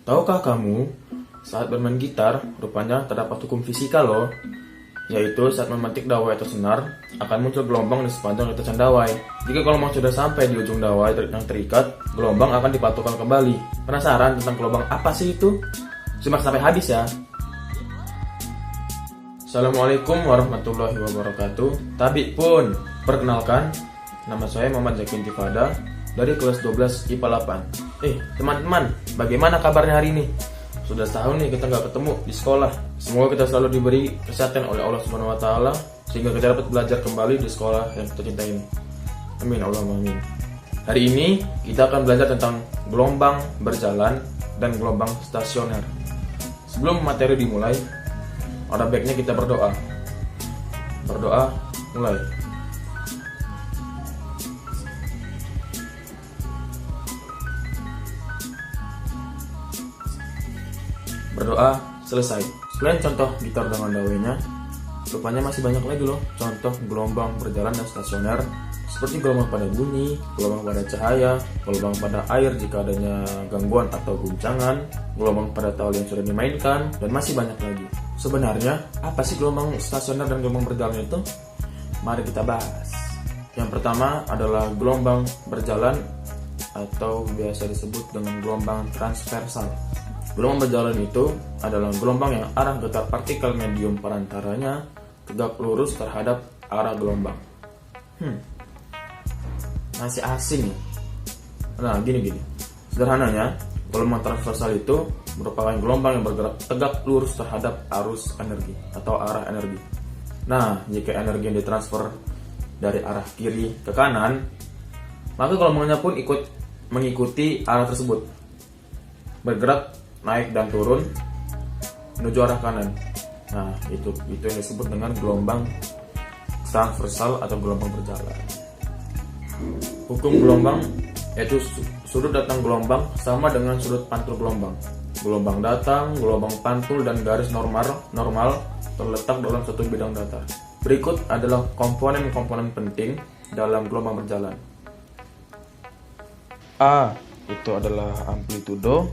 Tahukah kamu, saat bermain gitar, rupanya terdapat hukum fisika loh, yaitu saat memetik dawai atau senar, akan muncul gelombang di sepanjang lintasan dawai. Jika gelombang sudah sampai di ujung dawai yang terikat, gelombang akan dipantulkan kembali. Penasaran tentang gelombang apa sih itu? Simak sampai habis ya. Assalamualaikum warahmatullahi wabarakatuh. Tabik pun, perkenalkan, nama saya Muhammad Zaki Intifada dari kelas 12 IPA 8. Teman-teman, bagaimana kabarnya hari ini? Sudah setahun nih kita nggak ketemu di sekolah. Semoga kita selalu diberi kesehatan oleh Allah Subhanahu Wa Taala sehingga kita dapat belajar kembali di sekolah yang kita cintai ini. Amin Allahumma amin. Hari ini kita akan belajar tentang gelombang berjalan dan gelombang stasioner. Sebelum materi dimulai, ada baiknya kita berdoa. Berdoa, mulai. Berdoa, selesai. Selain contoh gitar dengan dawainya, rupanya masih banyak lagi loh contoh gelombang berjalan dan stasioner, seperti gelombang pada bunyi, gelombang pada cahaya, gelombang pada air jika adanya gangguan atau guncangan, gelombang pada tali yang sudah dimainkan, dan masih banyak lagi. Sebenarnya, apa sih gelombang stasioner dan gelombang berjalan itu? Mari kita bahas. Yang pertama adalah gelombang berjalan atau biasa disebut dengan gelombang transversal. Gelombang berjalan itu adalah gelombang yang arah getar partikel medium perantaranya tegak lurus terhadap arah gelombang. Masih asing ya? Nah, gini. Sederhananya, gelombang transversal itu merupakan gelombang yang bergerak tegak lurus terhadap arus energi atau arah energi. Nah, jika energi yang ditransfer dari arah kiri ke kanan, maka gelombangnya pun mengikuti arah tersebut, bergerak naik dan turun menuju arah kanan. Nah, itu yang disebut dengan gelombang transversal atau gelombang berjalan. Hukum gelombang yaitu sudut datang gelombang sama dengan sudut pantul gelombang. Gelombang datang, gelombang pantul, dan garis normal terletak dalam satu bidang datar. Berikut adalah komponen-komponen penting dalam gelombang berjalan. A, itu adalah amplitudo.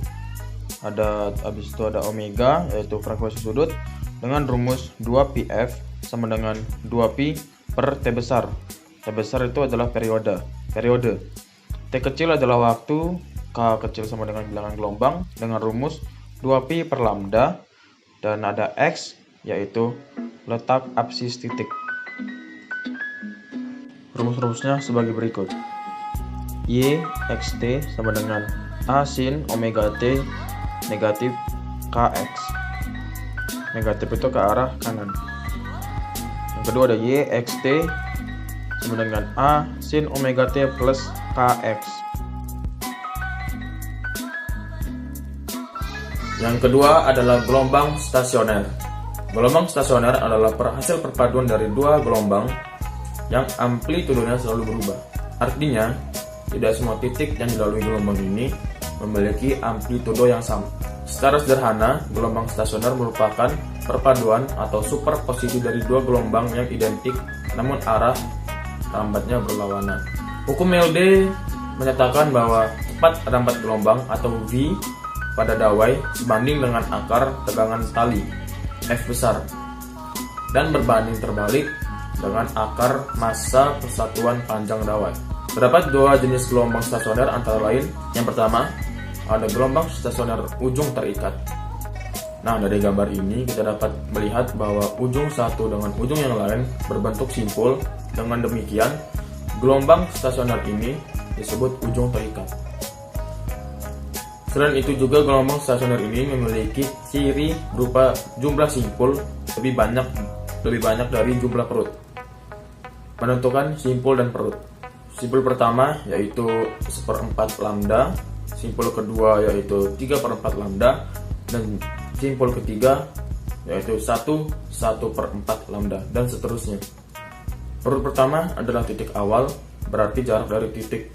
Habis itu ada omega, yaitu frekuensi sudut, dengan rumus 2πf sama dengan 2π per T besar. T besar itu adalah periode. T kecil adalah waktu, K kecil sama dengan bilangan gelombang, dengan rumus 2π per lambda, dan ada X, yaitu letak apsis titik. Rumus-rumusnya sebagai berikut. Y xt sama dengan A sin omega T negatif Kx. Negatif itu ke arah kanan. Yang kedua ada Y xt sama dengan A sin omega T plus Kx. Yang kedua adalah gelombang stasioner. Gelombang stasioner adalah hasil perpaduan dari dua gelombang yang amplitudenya selalu berubah. Artinya, tidak semua titik yang dilalui gelombang ini memiliki amplitudo yang sama. Secara sederhana, gelombang stasioner merupakan perpaduan atau superposisi dari dua gelombang yang identik namun arah rambatnya berlawanan. Hukum Melde menyatakan bahwa cepat rambat gelombang atau V pada dawai sebanding dengan akar tegangan tali F besar, dan berbanding terbalik dengan akar massa persatuan panjang dawai. Terdapat dua jenis gelombang stasioner antara lain. Yang pertama, ada gelombang stasioner ujung terikat. Nah, dari gambar ini kita dapat melihat bahwa ujung satu dengan ujung yang lain berbentuk simpul. Dengan demikian, gelombang stasioner ini disebut ujung terikat. Selain itu juga gelombang stasioner ini memiliki ciri berupa jumlah simpul lebih banyak dari jumlah perut. Menentukan simpul dan perut. Simpul pertama yaitu 1/4 lambda, simpul kedua yaitu 3/4 lambda, dan simpul ketiga yaitu 1/4 lambda, dan seterusnya. Perut pertama adalah titik awal, berarti jarak dari titik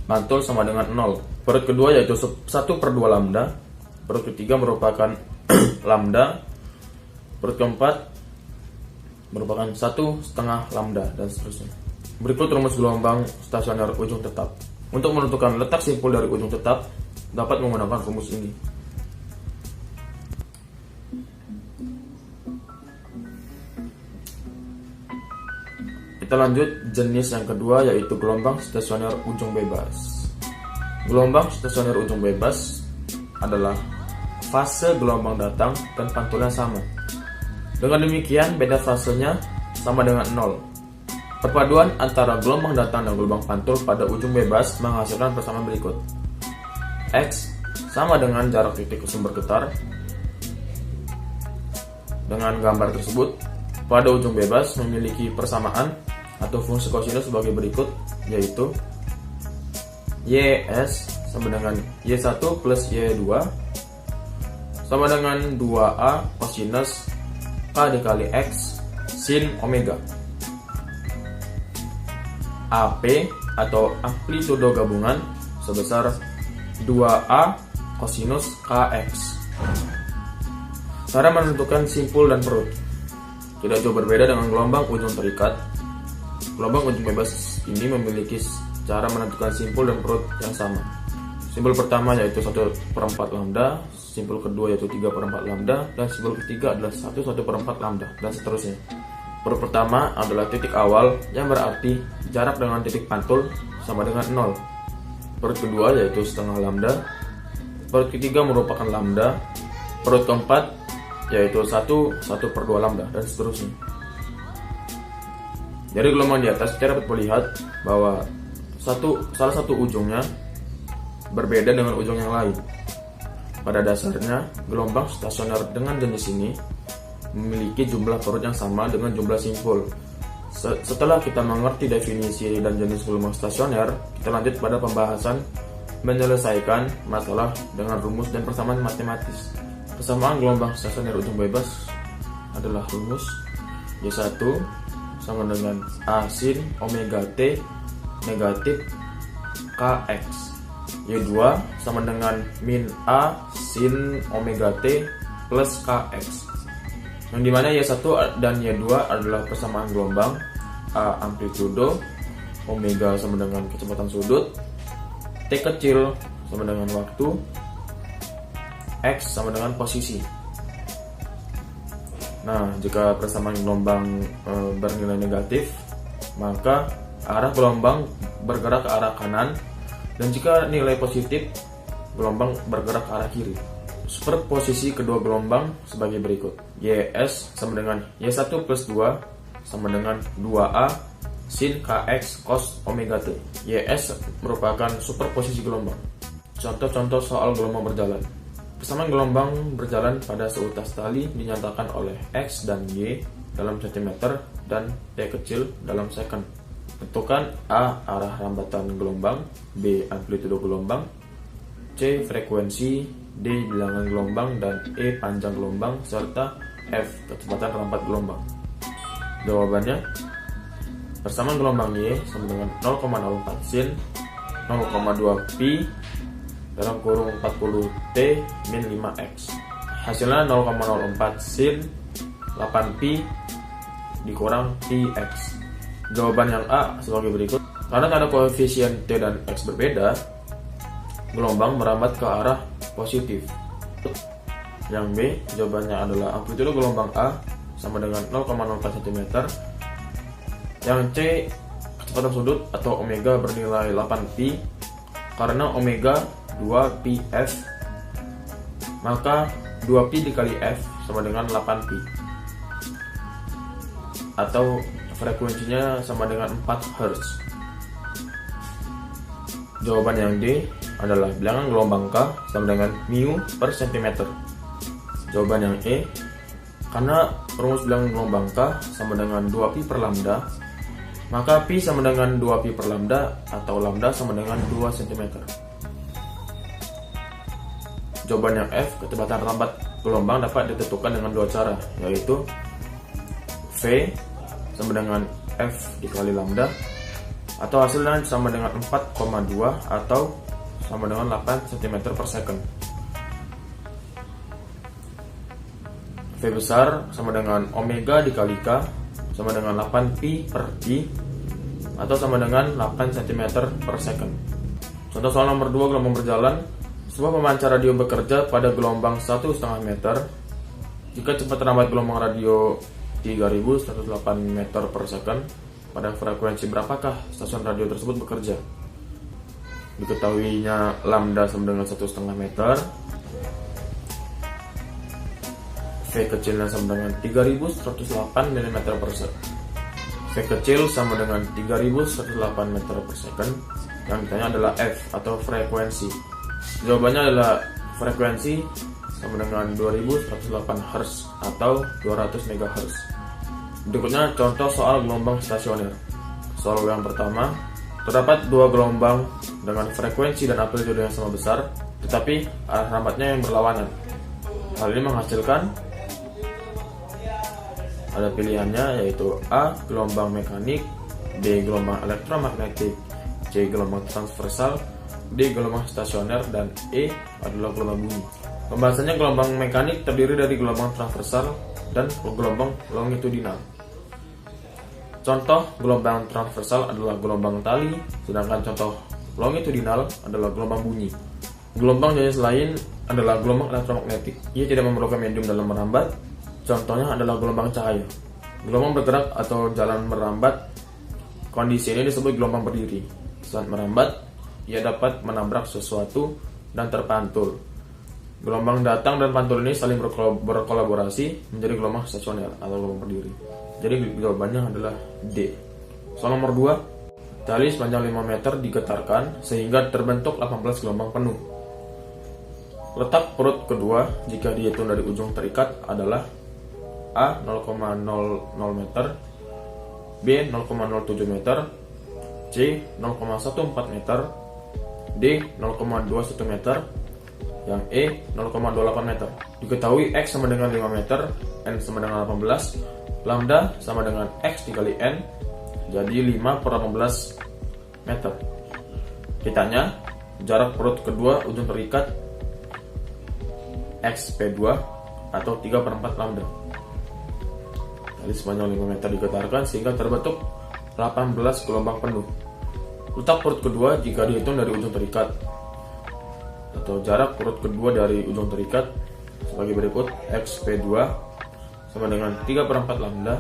mantul sama dengan 0. Perut kedua yaitu 1/2 lambda. Perut ketiga merupakan lambda. Perut keempat merupakan 1/2 lambda, dan seterusnya. Berikut rumus gelombang stasioner ujung tetap. Untuk menentukan letak simpul dari ujung tetap, dapat menggunakan rumus ini. Kita lanjut jenis yang kedua, yaitu gelombang stasioner ujung bebas. Gelombang stasioner ujung bebas adalah fase gelombang datang dan pantulnya sama. Dengan demikian, beda fasenya sama dengan 0. Perpaduan antara gelombang datang dan gelombang pantul pada ujung bebas menghasilkan persamaan berikut. X sama dengan jarak titik ke sumber getar. Dengan gambar tersebut, pada ujung bebas memiliki persamaan atau fungsi kosinus sebagai berikut, yaitu YS sama dengan Y1 plus Y2 sama dengan 2A kosinus K dikali X sin omega. AP atau amplitudo gabungan sebesar 2A kosinus KX. Cara menentukan simpul dan perut tidak jauh berbeda dengan gelombang ujung terikat. Gelombang ujung bebas ini memiliki cara menentukan simpul dan perut yang sama. Simpul pertama yaitu 1/4 lambda, simpul kedua yaitu 3/4 lambda, dan simpul ketiga adalah 1/4 lambda, dan seterusnya. Perut pertama adalah titik awal yang berarti jarak dengan titik pantul sama dengan 0. Perut kedua yaitu setengah lambda. Perut ketiga merupakan lambda. Perut keempat yaitu 1/2 lambda, dan seterusnya. Dari gelombang di atas kita dapat melihat bahwa salah satu ujungnya berbeda dengan ujung yang lain. Pada dasarnya, gelombang stasioner dengan jenis ini memiliki jumlah perut yang sama dengan jumlah simpul. Setelah kita mengerti definisi dan jenis gelombang stasioner, kita lanjut pada pembahasan menyelesaikan masalah dengan rumus dan persamaan matematis. Persamaan gelombang stasioner ujung bebas adalah rumus Y1 sama dengan A sin omega T negatif KX. Y2 sama dengan min A sin omega T plus KX, yang dimana Y1 dan Y2 adalah persamaan gelombang. A amplitudo, omega sama dengan kecepatan sudut, T kecil sama dengan waktu, X sama dengan posisi. Nah, jika persamaan gelombang bernilai negatif, maka arah gelombang bergerak ke arah kanan, dan jika nilai positif, gelombang bergerak ke arah kiri. Superposisi kedua gelombang sebagai berikut. YS sama dengan Y1 plus 2 sama dengan 2A sin KX cos omega T. YS merupakan superposisi gelombang. Contoh-contoh soal gelombang berjalan. Persamaan gelombang berjalan pada seutas tali dinyatakan oleh X dan Y dalam cm dan T kecil dalam second. Tentukan A arah rambatan gelombang, B amplitudo gelombang, C frekuensi, D bilangan gelombang, dan E panjang gelombang, serta F kecepatan rampat gelombang. Jawabannya, persamaan gelombang Y sama dengan 0,04 sin 0,2 pi dalam kurung 40 T min 5X. Hasilnya 0,04 sin 8 pi dikurang Px. Jawaban yang A sebagai berikut. Karena tanda koefisien T dan X berbeda, gelombang merambat ke arah positif. Yang B, jawabannya adalah amplitudo gelombang A sama dengan 0,04 cm. Yang C, kecepatan sudut atau omega bernilai 8pi. Karena omega 2πf, maka 2pi dikali f sama dengan 8pi, atau frekuensinya sama dengan 4 Hz. Jawaban yang D adalah bilangan gelombang K sama dengan mu per cm. Jawaban yang E, karena rumus bilangan gelombang K sama dengan 2pi per lambda, maka pi sama dengan 2pi per lambda, atau lambda sama dengan 2 cm. Jawaban yang F, kecepatan rambat gelombang dapat ditentukan dengan dua cara, yaitu V sama dengan F dikali lambda, atau hasilnya sama dengan 4,2 atau sama dengan 8 cm per second. V besar sama dengan omega dikali K sama dengan 8pi per I, atau sama dengan 8 cm per second. Contoh soal nomor 2 gelombang berjalan. Sebuah pemancar radio bekerja pada gelombang 1,5 meter. Jika cepat terlambat gelombang radio 3108 meter per second, pada frekuensi berapakah stasiun radio tersebut bekerja? Diketahuinya lambda sama dengan 1,5 meter, V kecilnya sama dengan 3108 mm per second. V kecil sama dengan 3108 meter per second. Yang ditanya adalah F atau frekuensi. Jawabannya adalah frekuensi sama dengan 2108 Hz atau 200 MHz. Berikutnya contoh soal gelombang stasioner. Soal yang pertama, terdapat dua gelombang dengan frekuensi dan amplitude yang sama besar, tetapi arah rambatnya yang berlawanan. Hal ini menghasilkan ada pilihannya, yaitu A. gelombang mekanik, B. gelombang elektromagnetik, C. gelombang transversal, D. gelombang stasioner, dan E adalah gelombang bunyi. Pembahasannya, gelombang mekanik terdiri dari gelombang transversal dan gelombang longitudinal. Contoh gelombang transversal adalah gelombang tali, sedangkan contoh longitudinal adalah gelombang bunyi. Gelombang jenis lain adalah gelombang elektromagnetik. Ia tidak memerlukan medium dalam merambat. Contohnya adalah gelombang cahaya. Gelombang bergerak atau jalan merambat. Kondisi ini disebut gelombang berdiri. Saat merambat, ia dapat menabrak sesuatu dan terpantul. Gelombang datang dan pantul ini saling berkolaborasi menjadi gelombang stasioner atau gelombang berdiri. Jadi jawabannya adalah D. Soal nomor 2, tali sepanjang 5 meter digetarkan sehingga terbentuk 18 gelombang penuh. Letak perut kedua jika dihitung dari ujung terikat adalah A 0,00 meter, B 0,07 meter, C 0,14 meter, D 0,21 meter, yang E 0,28 meter. Diketahui X sama dengan 5 meter, N sama dengan 18, lambda sama dengan X dikali N, jadi 5 per 18 meter. Ditanya jarak perut kedua ujung terikat XP2 atau 3 per 4 lambda. Tali sepanjang 5 meter digetarkan sehingga terbentuk 18 gelombang penuh. Letak perut kedua jika dihitung dari ujung terikat, atau jarak perut kedua dari ujung terikat sebagai berikut. XP2 sama dengan 3 per 4 lambda.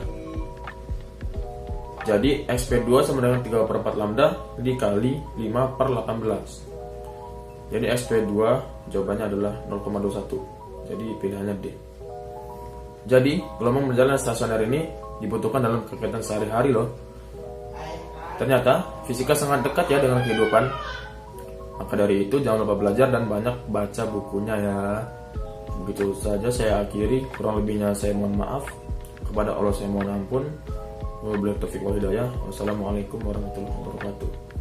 Jadi XP2 sama dengan 3 per 4 lambda dikali 5 per 18. Jadi XP2 jawabannya adalah 0,21. Jadi pilihannya D. Jadi gelombang berjalan stasioner ini dibutuhkan dalam kegiatan sehari-hari loh. Ternyata fisika sangat dekat ya dengan kehidupan. Maka dari itu jangan lupa belajar dan banyak baca bukunya ya. Begitu saja saya akhiri, kurang lebihnya saya mohon maaf. Kepada Allah saya mohon ampun. Wabillahi taufiq wal hidayah. Wassalamualaikum warahmatullahi wabarakatuh.